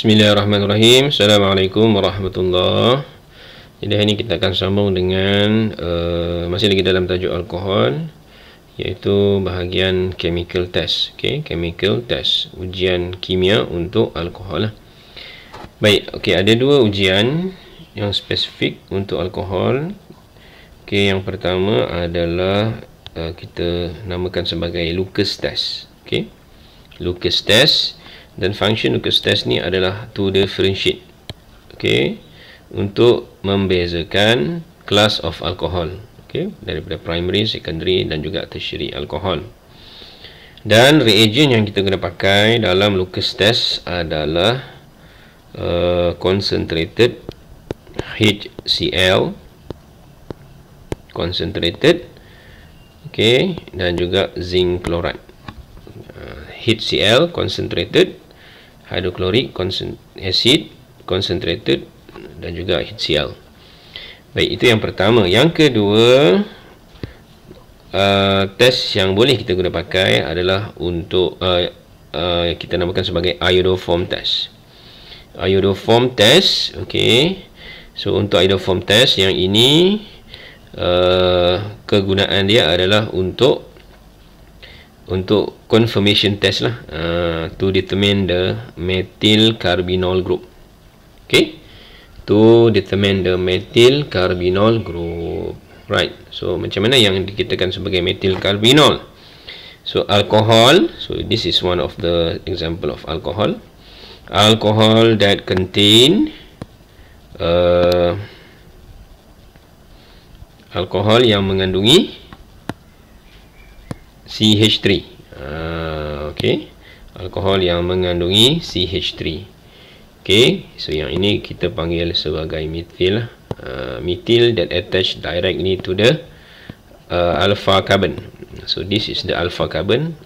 Bismillahirrahmanirrahim. Assalamualaikum warahmatullahi. Jadi hari ini kita akan sambung dengan masih lagi dalam tajuk alkohol, iaitu bahagian chemical test. Okey, chemical test, ujian kimia untuk alkohol. Baik, okey, ada dua ujian yang spesifik untuk alkohol. Okey, yang pertama adalah kita namakan sebagai Lucas test. Okey, Lucas test. Dan function Lucas test ni adalah to differentiate, okay, untuk membezakan class of alcohol, okay, daripada primary, secondary dan juga tertiary alcohol. Dan reagent yang kita guna pakai dalam Lucas test adalah concentrated HCl, concentrated, okay, dan juga zinc chloride. HCl concentrated, hydrochloric acid concentrated, dan juga HCl. Baik, itu yang pertama. Yang kedua, test yang boleh kita guna pakai adalah untuk kita namakan sebagai iodoform test. Iodoform test, okey. So untuk iodoform test yang ini kegunaan dia adalah untuk confirmation test lah, to determine the methyl carbinol group. Okay, to determine the methyl carbinol group. Right, so macam mana yang dikatakan sebagai methyl carbinol? So alcohol, so this is one of the example of alcohol. Alcohol that contain alkohol yang mengandungi CH3. Okey, alkohol yang mengandungi CH3. Okey, so yang ini kita panggil sebagai methyl. Methyl that attach directly to the alpha carbon. So this is the alpha carbon,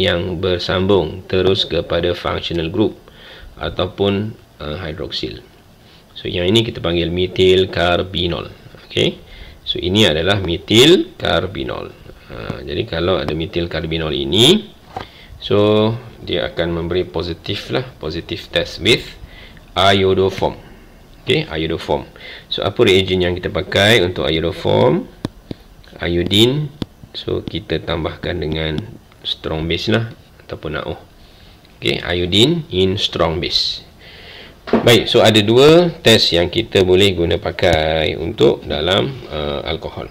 yang bersambung terus kepada functional group ataupun hydroxyl. So yang ini kita panggil methyl carbinol. Okey, so ini adalah methyl carbinol. Jadi kalau ada methyl carbinol ini, so dia akan memberi positif lah, positif test with iodoform. Okay, iodoform. So apa reagent yang kita pakai untuk iodoform? Iodine. So kita tambahkan dengan strong base lah, ataupun NaOH. Okay, iodine in strong base. Baik, so ada dua test yang kita boleh guna pakai untuk dalam alkohol.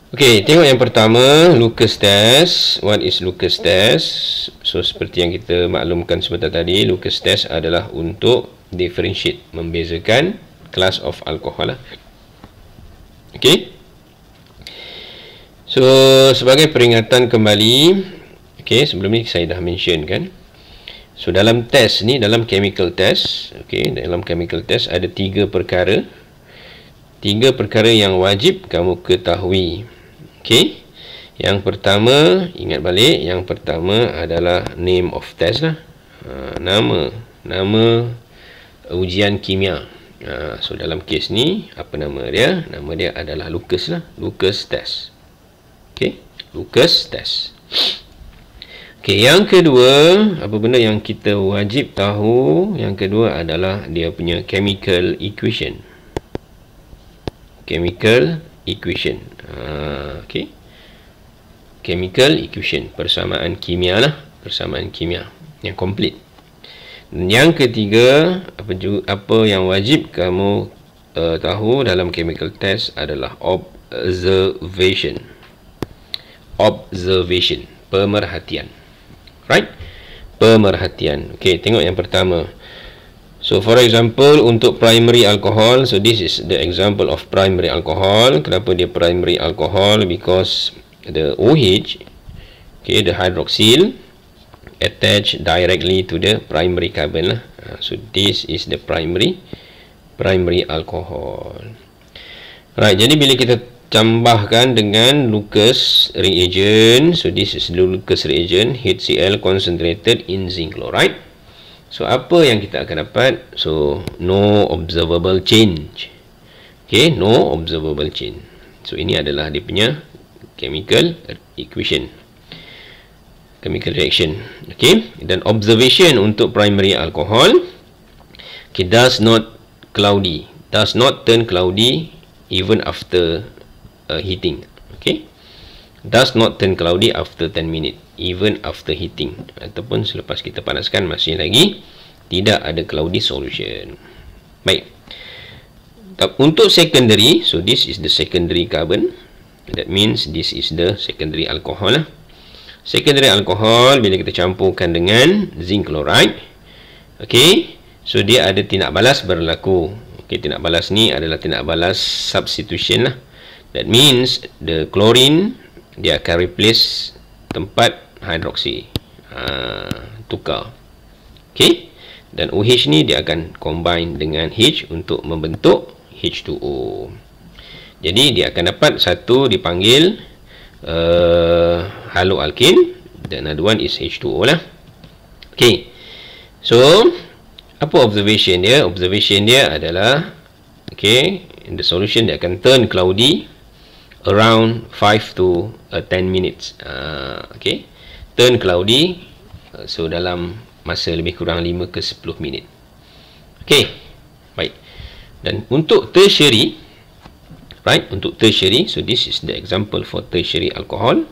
Okey, tengok yang pertama, Lucas test. What is Lucas test? So seperti yang kita maklumkan sebentar tadi, Lucas test adalah untuk differentiate, membezakan class of alcohol. Okey. So sebagai peringatan kembali, okey, sebelum ni saya dah mention kan. So dalam test ni, dalam chemical test, okey, dalam chemical test ada tiga perkara yang wajib kamu ketahui. Okey, yang pertama, ingat balik, yang pertama adalah name of test lah, nama ujian kimia. So dalam kes ni, apa nama dia? Nama dia adalah Lucas lah, Lucas test. Okey, Lucas test. Okey, yang kedua, apa benda yang kita wajib tahu? Yang kedua adalah dia punya chemical equation. Chemical equation. Okey, chemical equation, persamaan kimia lah, persamaan kimia yang komplit. Yang ketiga, apa yang wajib kamu tahu dalam chemical test adalah observation. Observation, pemerhatian. Right? Pemerhatian. Okey, tengok yang pertama. So for example, untuk primary alcohol, so this is the example of primary alcohol. Kenapa dia primary alcohol? Because the OH, okay, the hydroxyl attach directly to the primary carbon lah. So this is the primary alcohol. Right, jadi bila kita tambahkan dengan Lucas reagent, so this is the Lucas reagent, HCl concentrated in zinc chloride. So apa yang kita akan dapat? So no observable change. Okay, no observable change. So ini adalah dia punya chemical equation. chemical reaction. Okay, dan observation untuk primary alcohol, okay, does not turn cloudy even after heating. Okay, does not turn cloudy after 10 minutes even after heating, ataupun selepas kita panaskan masih lagi tidak ada cloudy solution. Baik, untuk secondary, so this is the secondary carbon, that means this is the secondary alcohol lah. Secondary alcohol bila kita campurkan dengan zinc chloride, okay, so dia ada tindak balas berlaku. Okay, tindak balas ni adalah tindak balas substitution lah. That means the chlorine dia akan replace tempat hidroksi, tukar. Okay, dan OH ni dia akan combine dengan H untuk membentuk H2O. Jadi dia akan dapat satu dipanggil haloalkane, dan another one is H2O lah. Okay, so apa observation dia? Observation dia adalah, okay, in the solution dia akan turn cloudy around 5 to 10 minutes. Okay, turn cloudy, so dalam masa lebih kurang 5 ke 10 minit. Okay, baik. Dan untuk tertiary, right, untuk tertiary, so this is the example for tertiary alcohol.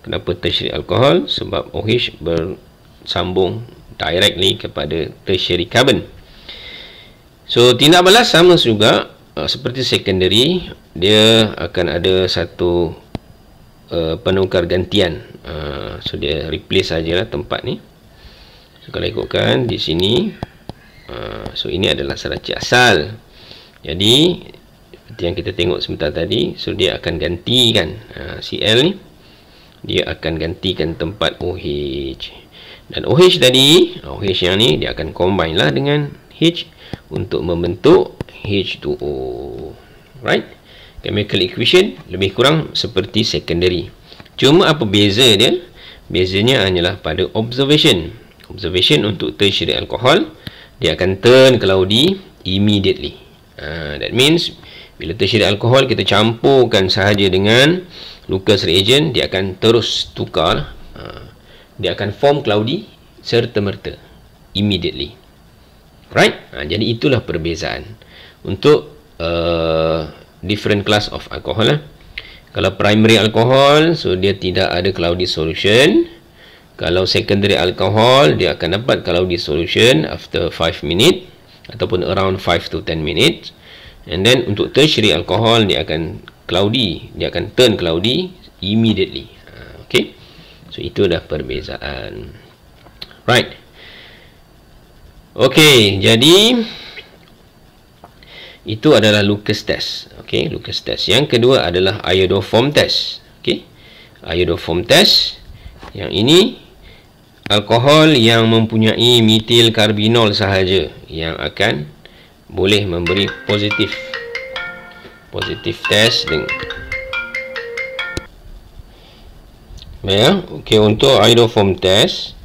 Kenapa tertiary alcohol? Sebab OH bersambung directly kepada tertiary carbon. So tindak balas sama juga seperti secondary, dia akan ada satu penukar gantian. So dia replace sajalah tempat ni. So kalau ikutkan di sini, so ini adalah seracik asal. Jadi seperti yang kita tengok sebentar tadi, so dia akan gantikan Cl ni, dia akan gantikan tempat OH. Dan OH tadi, OH yang ni dia akan combine lah dengan H untuk membentuk H2O. Right? Chemical equation lebih kurang seperti secondary. Cuma apa beza dia? Bezanya hanyalah pada observation. Observation untuk tertiary alcohol, dia akan turn cloudy immediately. That means bila tertiary alcohol kita campurkan sahaja dengan Lucas reagent, dia akan terus tukar, dia akan form cloudy serta-merta, immediately. Right? Jadi itulah perbezaan untuk different class of alcohol lah. Kalau primary alcohol, so dia tidak ada cloudy solution. Kalau secondary alcohol, dia akan dapat cloudy solution after 5 minutes ataupun around 5 to 10 minutes. And then untuk tertiary alcohol, dia akan cloudy, dia akan turn cloudy immediately. Okay, so itu dah perbezaan. Right. Okay, jadi itu adalah Lucas test. Okay, Lucas test. Yang kedua adalah iodoform test. Okay, iodoform test. Yang ini alkohol yang mempunyai metil karbinol sahaja yang akan boleh memberi positif test dengan ya. Okey, untuk iodoform test,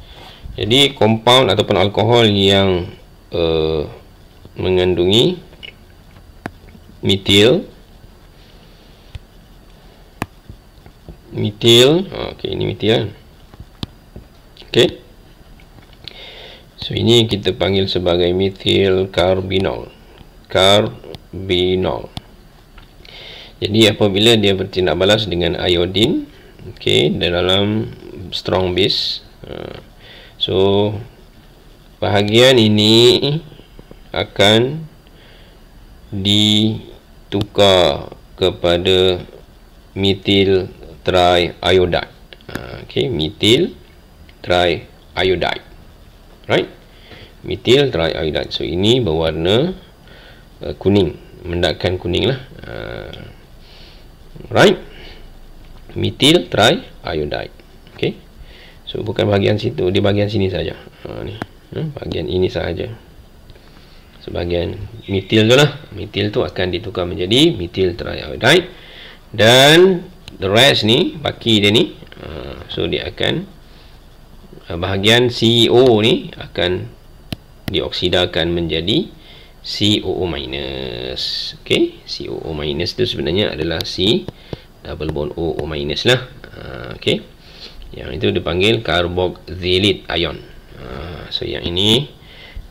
jadi compound ataupun alkohol yang mengandungi metil, okey, ini metil. Okey, so ini kita panggil sebagai metil karbinol. Jadi apabila dia bertindak balas dengan iodine, okey, dalam strong base, so bahagian ini akan ditukar kepada metil triiodide. Okey, metil triiodide. Right? Metil triiodide. So ini berwarna kuning, mendakan kuning lah. Right? Metil triiodide. Okay, so bukan bahagian situ, di bahagian sini saja. Ni, bahagian ini sahaja. Sebahagian metil tu lah, metil tu akan ditukar menjadi metil triiodide, dan the rest ni, baki dia ni, so dia akan bahagian CO ni akan dioksidakan menjadi COO minus. Okay, COO minus tu sebenarnya adalah C double bond OO minus lah. Okay, Yang itu dipanggil carboxylate ion. So yang ini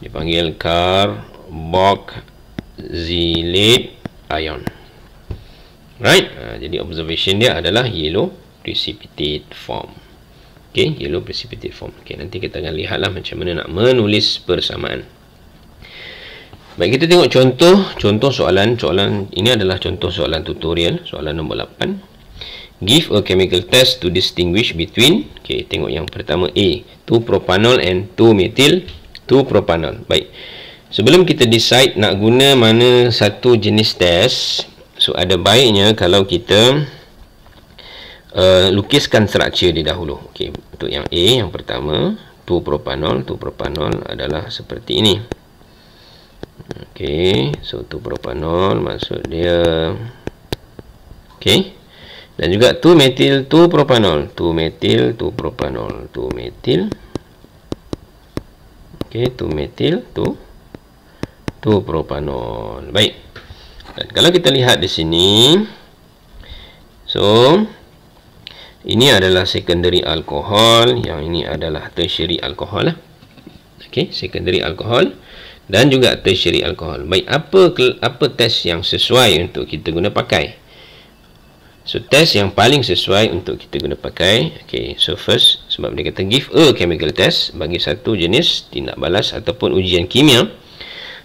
dipanggil carboxylate ion. Right? Jadi observation dia adalah yellow precipitate form. Okay, yellow precipitate form. Okay, nanti kita akan lihatlah macam mana nak menulis persamaan. Baik, kita tengok contoh soalan ini adalah contoh soalan tutorial, soalan nombor 8. Give a chemical test to distinguish between, okay, tengok yang pertama A, 2-propanol and 2-methyl 2-propanol. Baik, sebelum kita decide nak guna mana satu jenis test, so ada baiknya kalau kita lukiskan struktur di dahulu. Okay, untuk yang A, yang pertama 2-propanol adalah seperti ini. Okay, so 2-propanol maksud dia, okay. Dan juga 2-methyl 2-propanol, 2-methyl 2-propanol, 2-methyl, okay, 2-methyl 2-propanol. Baik, dan kalau kita lihat di sini, so ini adalah secondary alkohol, yang ini adalah tertiary alkohol lah. Okay, secondary alkohol dan juga tertiary alkohol. Baik, apa test yang sesuai untuk kita guna pakai? So test yang paling sesuai untuk kita guna pakai, okay, so first, sebab dia kata give a chemical test bagi satu jenis tindak balas ataupun ujian kimia.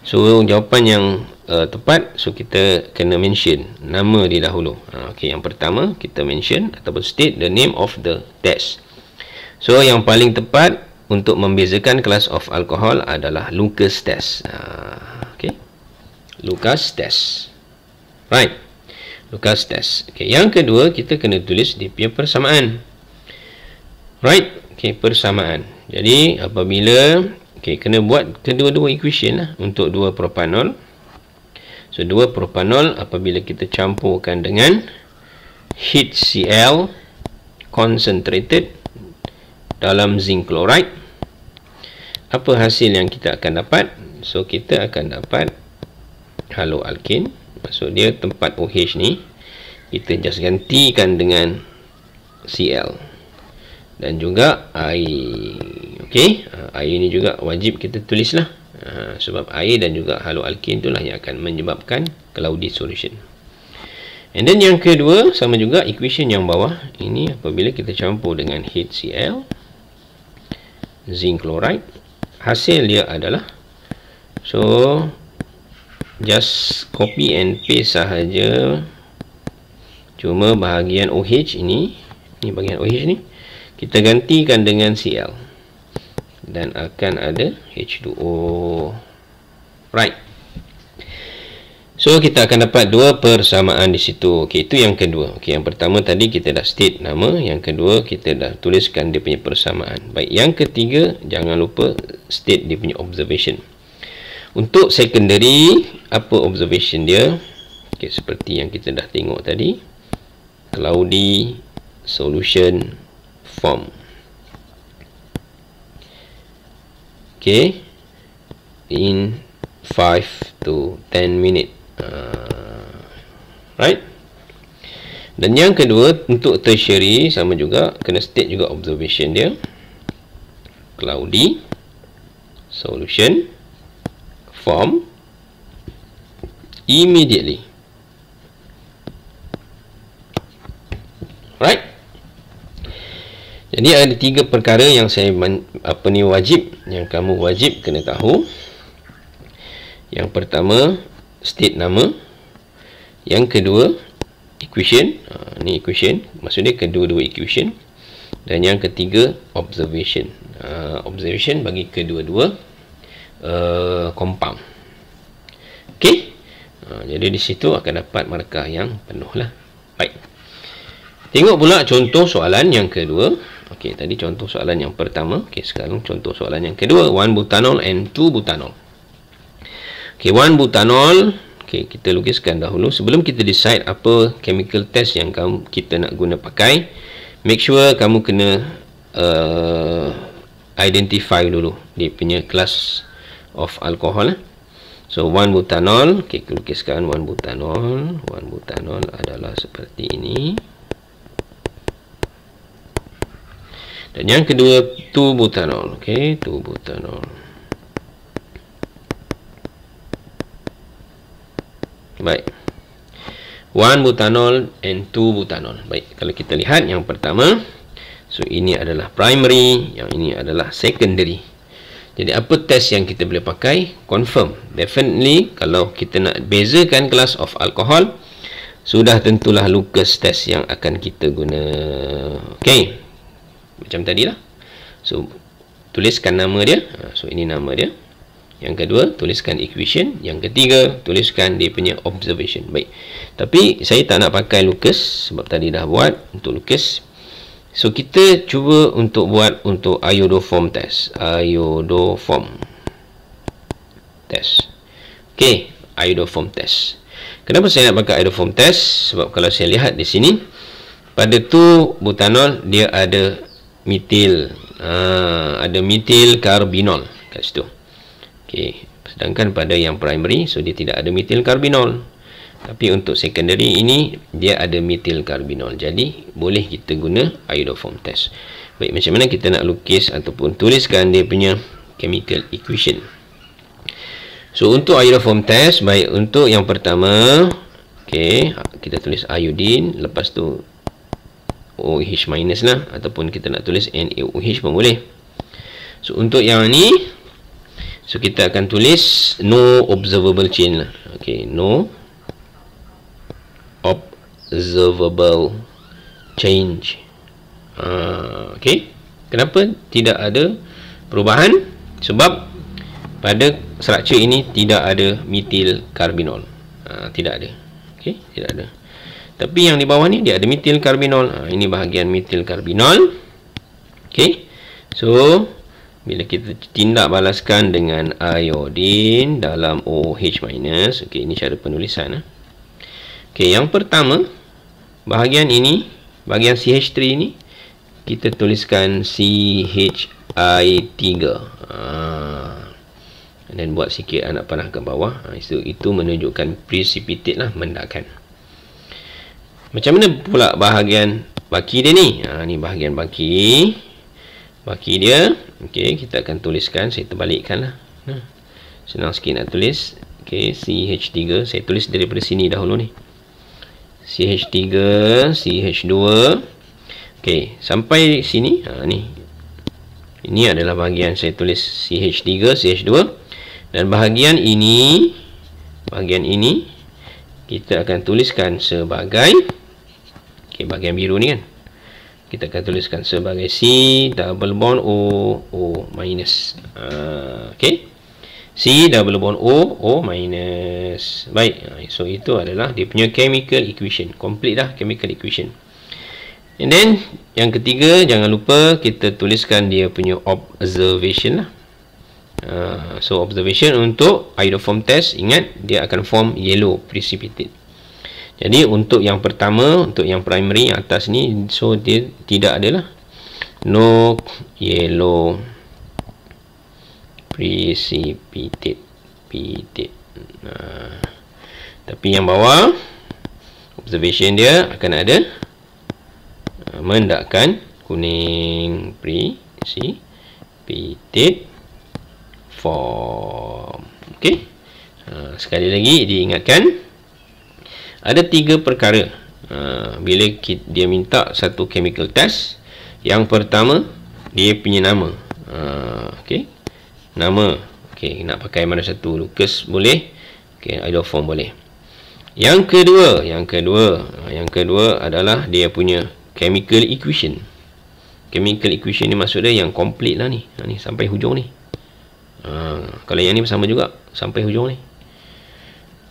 So jawapan yang tepat, so kita kena mention nama dia dahulu. Okay, yang pertama kita mention ataupun state the name of the test. So yang paling tepat untuk membezakan kelas of alkohol adalah Lucas test. Okay, Lucas test. Right, Lucas test. Okay, yang kedua kita kena tulis dia punya persamaan. Right, okay, persamaan. Jadi apabila, okay, kena buat kedua-dua equation lah untuk 2-propanol. So 2-propanol apabila kita campurkan dengan HCl concentrated dalam zinc chloride, apa hasil yang kita akan dapat? So kita akan dapat haloalkin. Maksud dia tempat OH ni kita just gantikan dengan Cl dan juga air. Okey, air ni juga wajib kita tulislah, sebab air dan juga haloalkin itulah yang akan menyebabkan cloudy solution. And then yang kedua sama juga equation yang bawah ini, apabila kita campur dengan HCl zinc chloride, hasil dia adalah, so just copy and paste sahaja, cuma bahagian OH ini bahagian OH ni kita gantikan dengan Cl dan akan ada H2O. Right, so kita akan dapat dua persamaan di situ. Okey, itu yang kedua. Okey, yang pertama tadi kita dah state nama, yang kedua kita dah tuliskan dia punya persamaan. Baik, yang ketiga jangan lupa state dia punya observation. Untuk secondary, apa observation dia? Okay, seperti yang kita dah tengok tadi, cloudy solution form. Okay, in 5 to 10 minutes. Right. Dan yang kedua untuk tertiary sama juga, kena state juga observation dia, cloudy solution form immediately. Right. Jadi ada tiga perkara yang saya wajib, yang kamu wajib kena tahu. Yang pertama state nama, yang kedua equation, ni equation, maksudnya kedua-dua equation, dan yang ketiga observation. Observation bagi kedua-dua compound. Okey, jadi di situ akan dapat markah yang penuh lah. Baik, tengok pula contoh soalan yang kedua. Okey, tadi contoh soalan yang pertama. Okey, sekarang contoh soalan yang kedua, 1-butanol and 2-butanol. Okey, 1-butanol, okey, kita lukiskan dahulu sebelum kita decide apa chemical test yang kita nak guna pakai. Make sure kamu kena identify dulu dia punya class of alcohol. So 1-butanol, okey, kita lukiskan 1-butanol. 1-butanol adalah seperti ini. Dan yang kedua 2-butanol. Okey, 2-butanol. Baik. 1-butanol and 2-butanol. Baik, kalau kita lihat yang pertama, so ini adalah primary, yang ini adalah secondary. Jadi apa test yang kita boleh pakai? Confirm. Definitely kalau kita nak bezakan class of alcohol, sudah tentulah Lucas test yang akan kita guna. Okey. Macam tadilah. So tuliskan nama dia. So ini nama dia. Yang kedua, tuliskan equation. Yang ketiga, tuliskan dia punya observation. Baik. Tapi saya tak nak pakai Lucas sebab tadi dah buat untuk Lucas. So kita cuba untuk buat untuk iodoform test. Iodoform test. Okey, iodoform test. Kenapa saya nak pakai iodoform test? Sebab kalau saya lihat di sini, pada tu butanol dia ada metil, ada metil karbinol kat situ. Okey, sedangkan pada yang primary, so dia tidak ada metil karbinol. Tapi untuk secondary ini dia ada metil karbinol. Jadi boleh kita guna iodoform test. Baik, macam mana kita nak lukis ataupun tuliskan dia punya chemical equation. So untuk iodoform test, baik, untuk yang pertama, okey, kita tulis iodine, lepas tu OH minus lah, ataupun kita nak tulis NaOH pun boleh. So untuk yang ni, so kita akan tulis no observable change lah. Okey, no observable change. Okey, kenapa tidak ada perubahan? Sebab pada struktur ini tidak ada metil karbinol. Tidak ada. Okey, tidak ada. Tapi yang di bawah ni dia ada metil karbinol. Ini bahagian metil karbinol. Okey, so bila kita tindak balaskan dengan iodine dalam OH minus. Okey, ini cara penulisan. Okey, yang pertama, bahagian ini, bahagian CH3 ini, kita tuliskan CHI3. Dan buat sikit anak panah ke bawah. Itu menunjukkan precipitate lah, mendakan. Macam mana pula bahagian baki dia ni? Ni bahagian baki. Baki dia, okey, kita akan tuliskan. Saya terbalikkan lah. Senang sikit nak tulis. Okey, CH3. Saya tulis daripada sini dahulu ni. CH3, CH2. Okey, sampai sini. Ni. Ini adalah bahagian saya tulis CH3, CH2. Dan bahagian ini, kita akan tuliskan sebagai, okey, bahagian biru ni kan, kita akan tuliskan sebagai C double bond O minus. Okey, C double bond O minus. Baik, so itu adalah dia punya chemical equation. Complete dah chemical equation. And then yang ketiga, jangan lupa kita tuliskan dia punya observation lah. So observation untuk iodoform test, ingat dia akan form yellow precipitate. Jadi untuk yang pertama, untuk yang primary yang atas ni, so dia tidak adalah no yellow precipitate. Tapi yang bawah observation dia akan ada mendakan kuning precipitate form. Okey. Sekali lagi diingatkan, ada 3 perkara bila dia minta satu chemical test. Yang pertama, dia punya nama. Okey. Nama. Okey, nak pakai mana satu? Lucas boleh. Okey, iodoform boleh. Yang kedua adalah dia punya chemical equation. Chemical equation ni maksud dia yang complete lah ni. Ni sampai hujung ni. Kalau yang ni sama juga sampai hujung ni.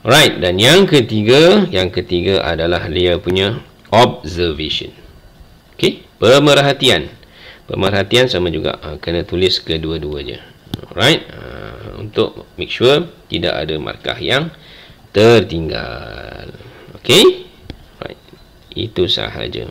Alright, dan yang ketiga adalah dia punya observation. Okey, pemerhatian sama juga, kena tulis kedua-duanya. Alright, untuk make sure tidak ada markah yang tertinggal. Okey, right, itu sahaja.